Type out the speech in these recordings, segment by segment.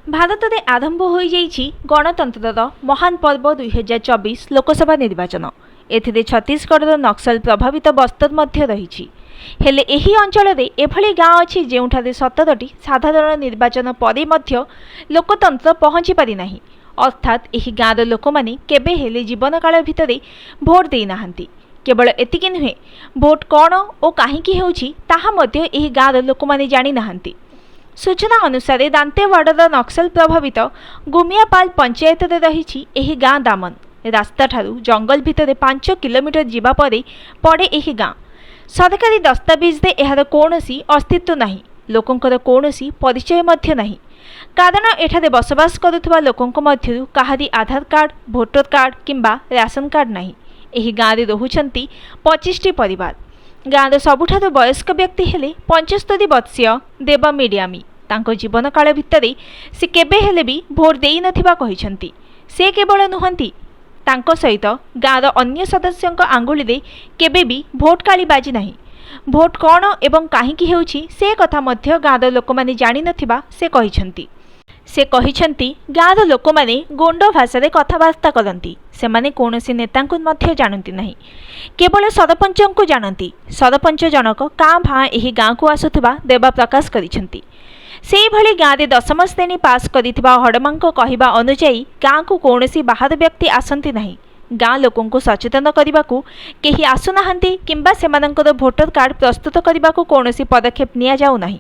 भारत में आरंभ हो गणतंत्र महान पर्व 2024 लोकसभा निर्वाचन। एथिरे छत्तीसगढ़ नक्सल प्रभावित बस्तर मध्य रही हेले एही अंचल में एभली गाँव अच्छी जोठारे 17टी साधारण निर्वाचन पर मध्य लोकतंत्र पहुँची पारि नाही। अर्थात एही गाँवर लोक मैंने केबे हेले जीवन काल भितर भोट दे नाहांती। केवल एतिकी नुहे भोट कौन और कहीं होउछि ताहा मध्य एही गाँवर लोक मैंने जानी नाहांती। सूचना अनुसार दांतेवाड़र नक्सल प्रभावित गुमियापाल पंचायत रही एही गाँ दामन। रास्ता ठारू जंगल भितर 5 किलोमीटर जीवा परे पड़े एही गाँ। सरकारी दस्तावेज रे एहार कोनोसी अस्तित्व नाही। लोकंकर कोनोसी परिचय मध्य नाही। कारण एठारे बसवास करुथुवा लोकंक मध्यरु काहारी आधार कार्ड, भोटर कार्ड किंबा राशन कार्ड नाही। एही गाँ रे रहुछंती 25टी परिवार। गाँर सबुठारु वयस्क व्यक्ति हेले 75 वर्षीय देव मिडियामी। तांको जीवन काल भितर से केबे हेले भी भोट देई नथिबा कहिसंती। से केवल नुहंती तांको सहित गाँर अन्य सदस्यों आंगुली रे केबे भी भोट काली बाजी नाही। भोट कौन एवं काहींकी हेउछि से कथा मध्य गाँर लोक माने जानि नथिबा से कहिसंती। से कहिसंती गाँर लोक माने गोंड भाषा रे कथबार्ता करंती। सेमाने कोनोसी नेतांकु मध्य जानती नहीं। केवल सरपंचंकु जानती। सरपंच जनक काँ भाँ एही गाँ को आसुथुबा देवा प्रकाश करिसंती। सेही भली गाँ रे 10म श्रेणी पास करिथिबा हडमांक कहिबा अनुसायी गाँ को कौनसी बाहर व्यक्ति आसंती नहीं। गाँ लोकंकु सचेतन करिबाकु केही आसुनाहांती किंबा सेमानंकर भोटर कार्ड प्रस्तुत करिबाकु कौनसी पदक्षेप निया जाउ नाही।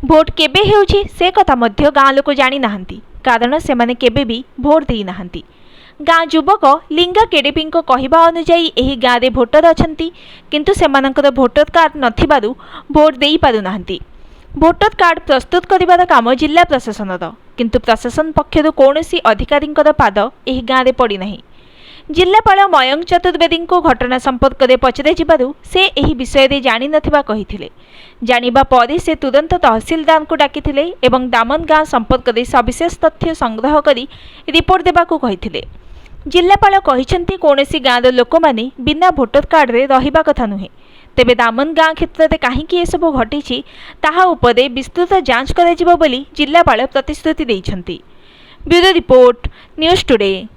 भोट केबे हेउछि से कथा मध्य गाँ लोक जानि नाहांती। कारण सेमाने केबे भी भोट देई नाहांती। गाँ युवक लिंगा केडेपींको कहिबा अनुसायी एही गाँ रे भोटर अछंती किंतु सेमानंकर भोटर कार्ड नथिबारु भोट देई पारु नाहांती। भोटर कार्ड प्रस्तुत करिबार काम जिला प्रशासनर किंतु प्रशासन पक्षरु कौनसी अधिकारींकर पाद एही गाँ रे पड़ी नाही। जिलापाल मयंक चतुर्वेदी को घटना संपर्क में पचरे जिबारु से एही विषय रे जानि नथिबा कहिथिले। जानिबा परे से तुरंत तहसीलदार को डाकिथिले एवं दामन गाँ संपर्क में सविशेष तथ्य संग्रह करी रिपोर्ट देबाकू कहिथिले। जिलापाल कहिसंती कौनसी गाँर लोक माने बिना भोटर कार्ड रे रहिबा कथा नुहे। तेबे दामन गाँ क्षेत्र में कहीं एसबू घटी ताहा उपरे विस्तृत जांच करा जिवो बोली जिलापाल प्रतिश्रुति दैछंती। Bureau report news today.